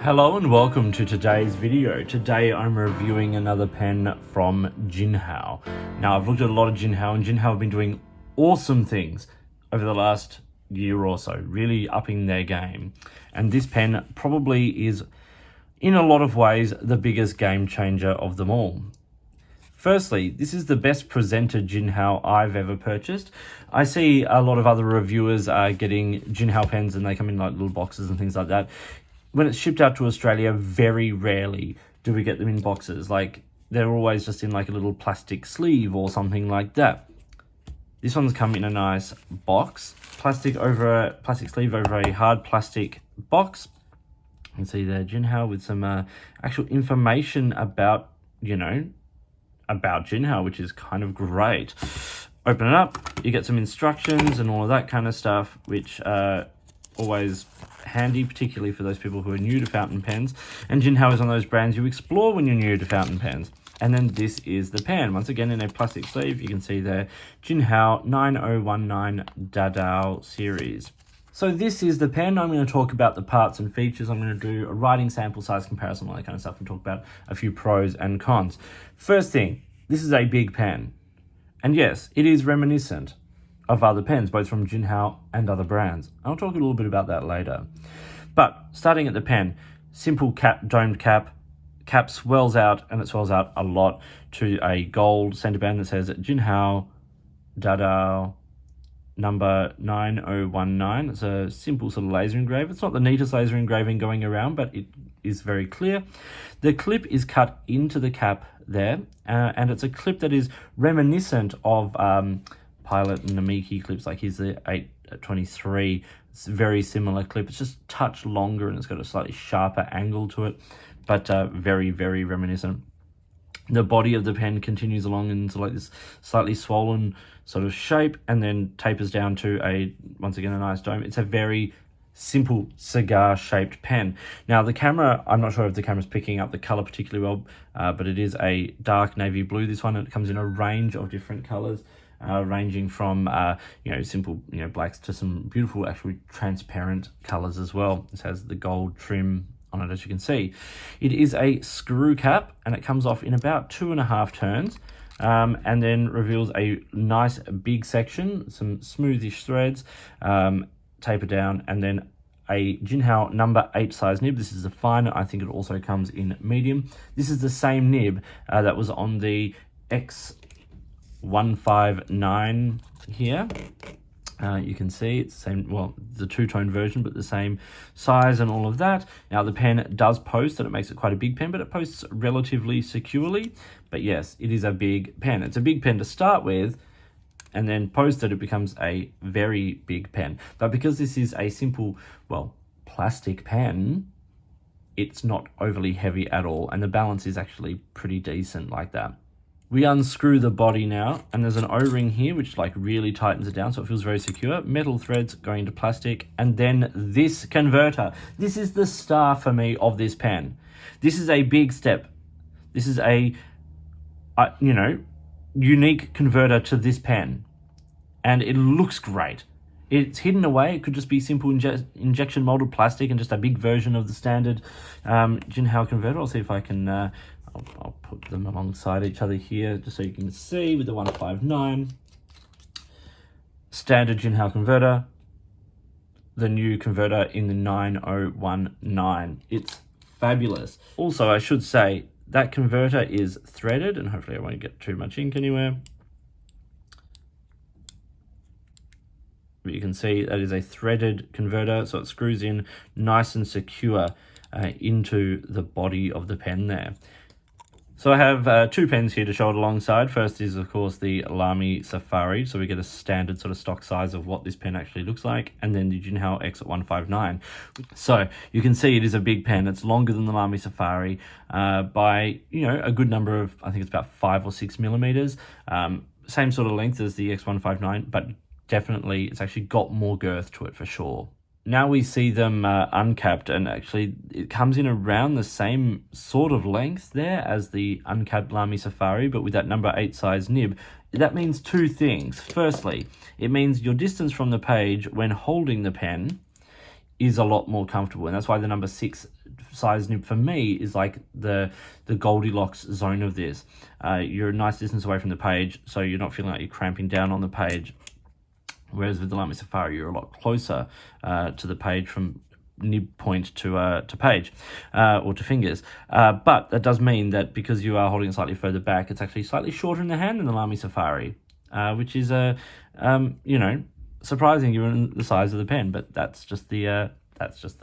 Hello and welcome to today's video. Today I'm reviewing another pen from Jinhao. Now I've looked at a lot of Jinhao and Jinhao have been doing awesome things over the last year or so, really upping their game. And this pen probably is, in a lot of ways, the biggest game changer of them all. Firstly, this is the best presented Jinhao I've ever purchased. I see a lot of other reviewers getting Jinhao pens and they come in like little boxes and things like that. When it's shipped out to Australia, very rarely do we get them in boxes. Like, they're always just in like a little plastic sleeve or something like that. This one's come in a nice box. Plastic sleeve over a hard plastic box. You can see there, Jinhao with some actual information about, about Jinhao, which is kind of great. Open it up, you get some instructions and all of that kind of stuff, which always handy, particularly for those people who are new to fountain pens. And Jinhao is one of those brands you explore when you're new to fountain pens. And then this is the pen. Once again, in a plastic sleeve, you can see there, Jinhao 9019 Dadao series. So this is the pen. I'm going to talk about the parts and features. I'm going to do a writing sample size comparison, all that kind of stuff, and talk about a few pros and cons. First thing, this is a big pen. And yes, it is reminiscent of other pens, both from Jinhao and other brands. I'll talk a little bit about that later. But starting at the pen, simple cap, domed cap. Cap swells out, and it swells out a lot, to a gold center band that says Jinhao Dadao number 9019. It's a simple sort of laser engrave. It's not the neatest laser engraving going around, but it is very clear. The clip is cut into the cap there, and it's a clip that is reminiscent of Pilot and Namiki clips. Like here's the 823. It's a very similar clip. It's just a touch longer and it's got a slightly sharper angle to it, but very, very reminiscent. The body of the pen continues along into like this slightly swollen sort of shape and then tapers down to once again, a nice dome. It's a very simple cigar-shaped pen. Now the camera, I'm not sure if the camera's picking up the color particularly well, but it is a dark navy blue, this one. It comes in a range of different colors, ranging from simple blacks to some beautiful actually transparent colors as well. This has the gold trim on it, as you can see. It is a screw cap and it comes off in about 2.5 turns, and then reveals a nice big section, some smoothish threads, taper down, and then a Jinhao number 8 size nib. This is the finer. I think it also comes in medium. This is the same nib that was on the X159 here. You can see it's the same, well, the two-tone version, but the same size and all of that. Now the pen does post, and it makes it quite a big pen, but it posts relatively securely. But yes, it is a big pen. It's a big pen to start with, and then posted it becomes a very big pen. But because this is a simple, well, plastic pen, it's not overly heavy at all, and the balance is actually pretty decent like that. We unscrew the body now, and there's an O-ring here which like really tightens it down, so it feels very secure. Metal threads going into plastic, and then this converter. This is the star for me of this pen. This is a big step. This is a unique converter to this pen, and it looks great. It's hidden away. It could just be simple injection molded plastic and just a big version of the standard Jinhao converter. I'll see if I can I'll put them alongside each other here just so you can see. With the 159 standard Jinhao converter, the new converter in the 9019. It's fabulous. Also, I should say that converter is threaded, and hopefully I won't get too much ink anywhere. But you can see that is a threaded converter, so it screws in nice and secure into the body of the pen there. So I have two pens here to show it alongside. First is, of course, the Lamy Safari. So we get a standard sort of stock size of what this pen actually looks like. And then the Jinhao X159. So you can see it is a big pen. It's longer than the Lamy Safari by, a good number of, I think it's about 5 or 6 millimeters. Same sort of length as the X159, but definitely it's actually got more girth to it for sure. Now we see them uncapped, and actually it comes in around the same sort of length there as the uncapped Lamy Safari, but with that number 8 size nib. That means two things. Firstly, it means your distance from the page when holding the pen is a lot more comfortable, and that's why the number 6 size nib for me is like the Goldilocks zone of this. You're a nice distance away from the page, so you're not feeling like you're cramping down on the page. Whereas with the Lamy Safari, you're a lot closer to the page from nib point to page or to fingers. But that does mean that because you are holding it slightly further back, it's actually slightly shorter in the hand than the Lamy Safari, which is you know, surprising given the size of the pen. But that's just the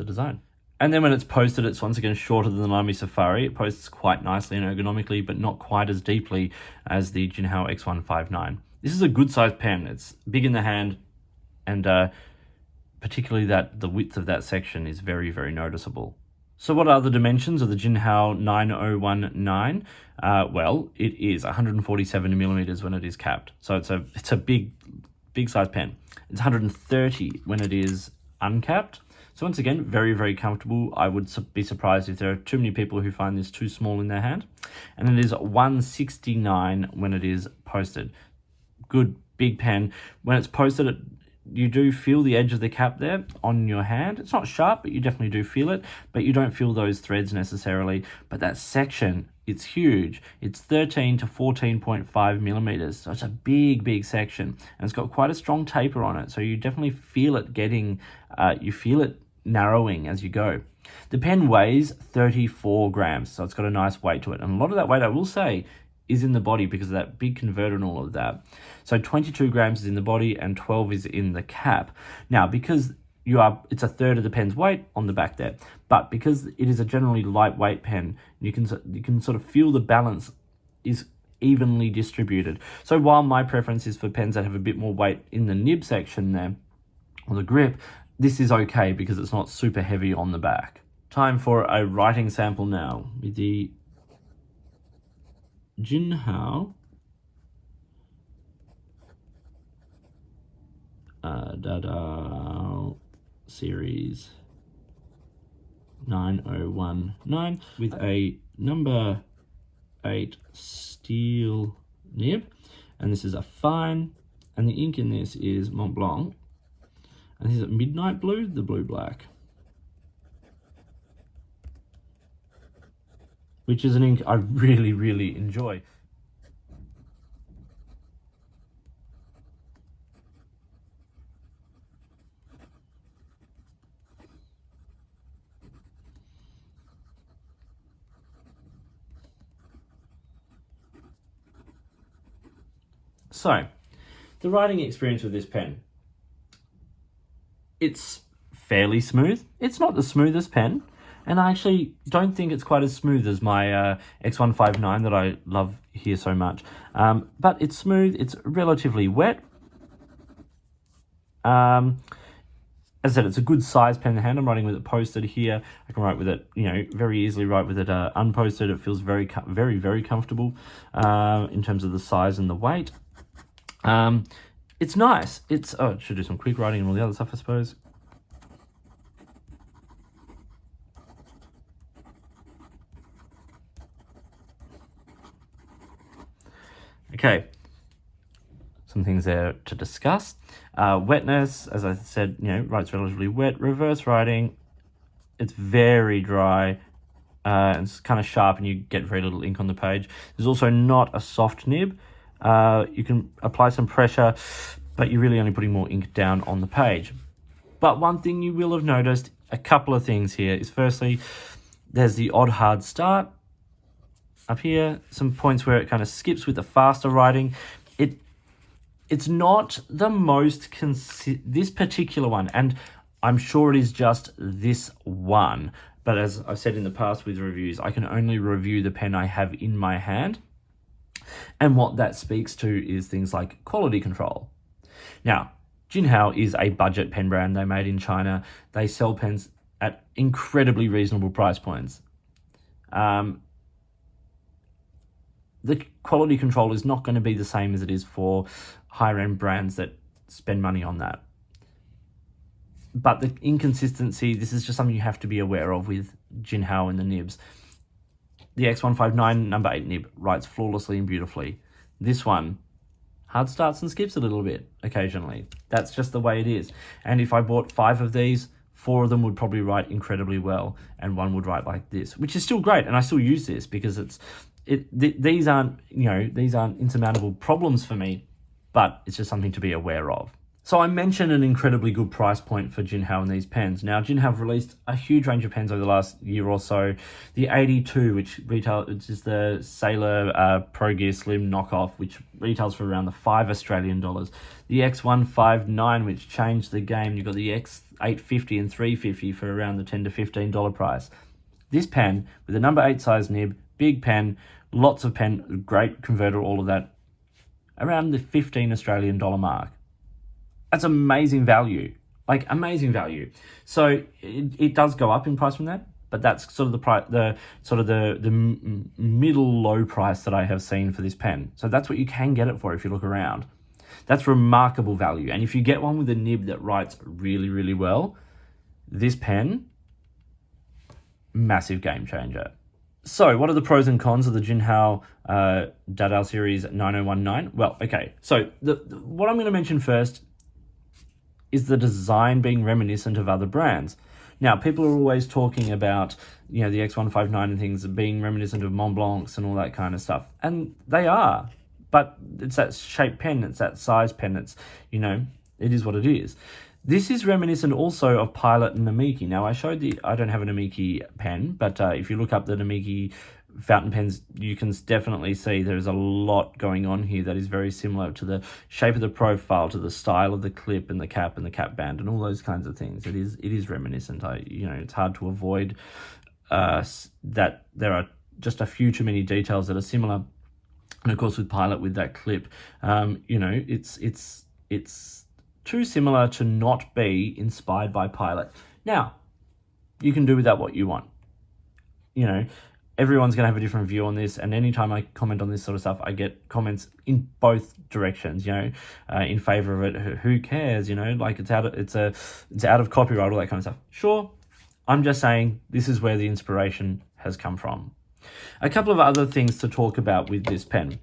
design. And then when it's posted, it's once again shorter than the Lamy Safari. It posts quite nicely and ergonomically, but not quite as deeply as the Jinhao X159. This is a good sized pen. It's big in the hand, and particularly that the width of that section is very, very noticeable. So what are the dimensions of the Jinhao 9019? Well, it is 147 millimeters when it is capped. So it's a big size pen. It's 130 when it is uncapped. So once again, very, very comfortable. I would be surprised if there are too many people who find this too small in their hand. And it is 169 when it is posted. Good big pen. When it's posted, you do feel the edge of the cap there on your hand. It's not sharp, but you definitely do feel it, but you don't feel those threads necessarily. But that section, it's huge. It's 13 to 14.5 millimeters. So it's a big section, and it's got quite a strong taper on it. So you definitely feel it you feel it narrowing as you go. The pen weighs 34 grams, so it's got a nice weight to it. And a lot of that weight, I will say, is in the body because of that big converter and all of that. So 22 grams is in the body and 12 is in the cap. Now, because it's a third of the pen's weight on the back there, but because it is a generally lightweight pen, you can sort of feel the balance is evenly distributed. So while my preference is for pens that have a bit more weight in the nib section there, or the grip, this is okay because it's not super heavy on the back. Time for a writing sample now with the Jinhao Dadao series 9019 with a number 8 steel nib, and this is a fine, and the ink in this is Mont Blanc, and this is Midnight Blue, the blue black, which is an ink I really enjoy. So, the writing experience with this pen, it's fairly smooth. It's not the smoothest pen, and I actually don't think it's quite as smooth as my X159 that I love here so much. But it's smooth, it's relatively wet. As I said, it's a good size pen in the hand. I'm writing with it posted here. I can write with it, you know, very easily write with it unposted. It feels very comfortable in terms of the size and the weight. It's nice. It should do some quick writing and all the other stuff, I suppose. Okay, some things there to discuss. Wetness, as I said, you know, writes relatively wet. Reverse writing, it's very dry. It's kind of sharp and you get very little ink on the page. There's also not a soft nib. You can apply some pressure, but you're really only putting more ink down on the page. But one thing you will have noticed, a couple of things here, is firstly, there's the odd hard start up here, some points where it kind of skips with the faster writing. It's not the most this particular one, and I'm sure it is just this one, but as I've said in the past with reviews, I can only review the pen I have in my hand. And what that speaks to is things like quality control. Now, Jinhao is a budget pen brand. They made in China. They sell pens at incredibly reasonable price points. The quality control is not going to be the same as it is for higher end brands that spend money on that. But the inconsistency, this is just something you have to be aware of with Jinhao and the nibs. The X159 number 8 nib writes flawlessly and beautifully. This one, hard starts and skips a little bit occasionally. That's just the way it is. And if I bought 5 of these, 4 of them would probably write incredibly well, and 1 would write like this, which is still great. And I still use this because these aren't insurmountable problems for me, but it's just something to be aware of. So I mentioned an incredibly good price point for Jinhao and these pens. Now, Jinhao have released a huge range of pens over the last year or so. The 82, which is the Sailor Pro Gear Slim knockoff, which retails for around the $5 Australian. The X159, which changed the game. You've got the X850 and 350 for around the $10 to $15 price. This pen, with a number 8 size nib, big pen, lots of pen, great converter, all of that, around the $15 Australian mark. That's amazing value, like amazing value. So it does go up in price from that, but that's sort of the middle low price that I have seen for this pen. So that's what you can get it for if you look around. That's remarkable value. And if you get one with a nib that writes really, really well, this pen, massive game changer. So what are the pros and cons of the Jinhao Dadao series 9019? Well, okay, so what I'm going to mention first is the design being reminiscent of other brands. Now, people are always talking about, the X159 and things being reminiscent of Mont Blancs and all that kind of stuff. And they are, but it's that shape pen, it's that size pen, it is what it is. This is reminiscent also of Pilot and Namiki. Now, I don't have a Namiki pen, but if you look up the Namiki fountain pens, you can definitely see there's a lot going on here that is very similar to the shape of the profile, to the style of the clip and the cap band and all those kinds of things. It is reminiscent. It's hard to avoid that there are just a few too many details that are similar. And of course, with Pilot, with that clip, it's too similar to not be inspired by Pilot. Now, you can do with that what you want. Everyone's going to have a different view on this, and anytime I comment on this sort of stuff, I get comments in both directions, in favor of it. Who cares, like it's out of copyright, all that kind of stuff. Sure, I'm just saying this is where the inspiration has come from. A couple of other things to talk about with this pen.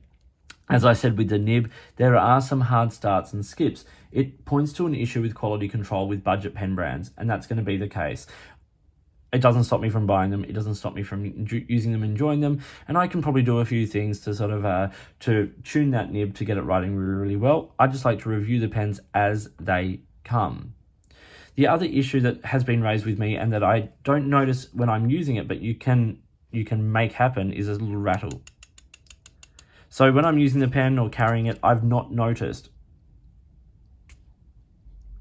As I said with the nib, there are some hard starts and skips. It points to an issue with quality control with budget pen brands, and that's going to be the case. It doesn't stop me from buying them. It doesn't stop me from using them, enjoying them. And I can probably do a few things to sort of to tune that nib to get it writing really, really well. I just like to review the pens as they come. The other issue that has been raised with me and that I don't notice when I'm using it, but you can make happen, is a little rattle. So when I'm using the pen or carrying it, I've not noticed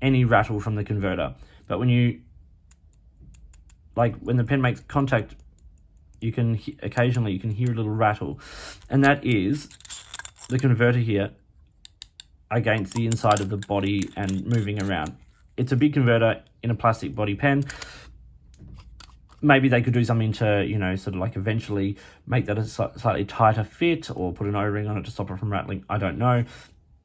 any rattle from the converter. But when the pen makes contact, occasionally you can hear a little rattle, and that is the converter here against the inside of the body and moving around. It's a big converter in a plastic body pen. Maybe they could do something to, sort of like eventually make that a slightly tighter fit, or put an O-ring on it to stop it from rattling. I don't know,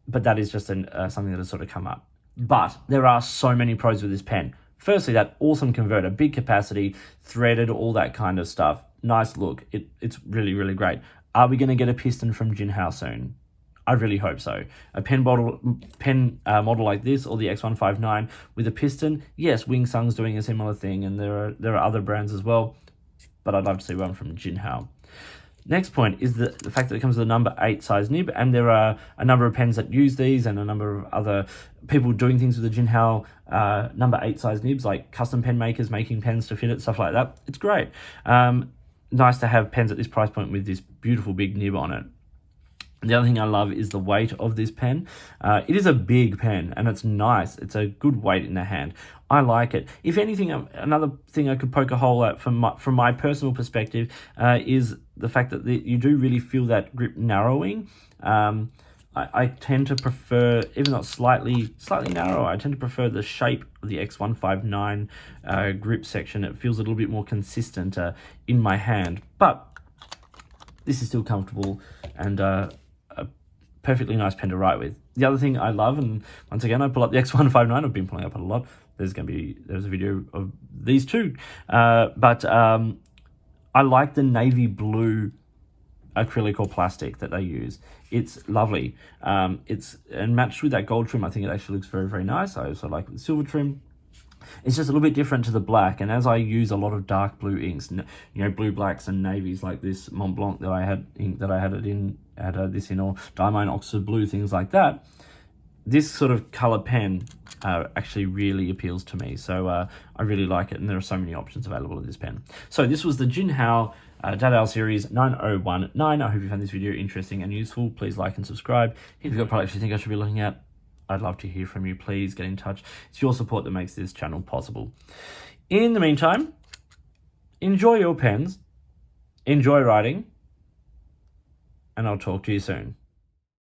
but that is just something that has sort of come up. But there are so many pros with this pen. Firstly, that awesome converter, big capacity, threaded, all that kind of stuff. Nice look. It's really, really great. Are we going to get a piston from Jinhao soon? I really hope so. A pen model like this, or the X159 with a piston. Yes, Wing Sung's doing a similar thing, and there are other brands as well, but I'd love to see one from Jinhao. Next point is the fact that it comes with a number 8 size nib, and there are a number of pens that use these, and a number of other people doing things with the Jinhao number 8 size nibs, like custom pen makers making pens to fit it, stuff like that. It's great. Nice to have pens at this price point with this beautiful big nib on it. The other thing I love is the weight of this pen. It is a big pen, and it's nice. It's a good weight in the hand. I like it. If anything, another thing I could poke a hole at from my personal perspective is the fact that you do really feel that grip narrowing. I tend to prefer, even though it's slightly narrow, I tend to prefer the shape of the X159 grip section. It feels a little bit more consistent in my hand, but this is still comfortable and a perfectly nice pen to write with. The other thing I love, and once again I pull up the X159, I've been pulling up it a lot. There's a video of these two, but I like the navy blue acrylic or plastic that they use. It's lovely. And matched with that gold trim, I think it actually looks very, very nice. I also like the silver trim. It's just a little bit different to the black, and as I use a lot of dark blue inks, blue, blacks, and navies like this Mont Blanc that I had this in, or Diamond Oxford Blue, things like that, this sort of color pen actually really appeals to me. So I really like it, and there are so many options available with this pen. So this was the Jinhao Dadao series 9019. I hope you found this video interesting and useful. Please like and subscribe. If you've got products you think I should be looking at, I'd love to hear from you. Please get in touch. It's your support that makes this channel possible. In the meantime, enjoy your pens, enjoy writing, and I'll talk to you soon.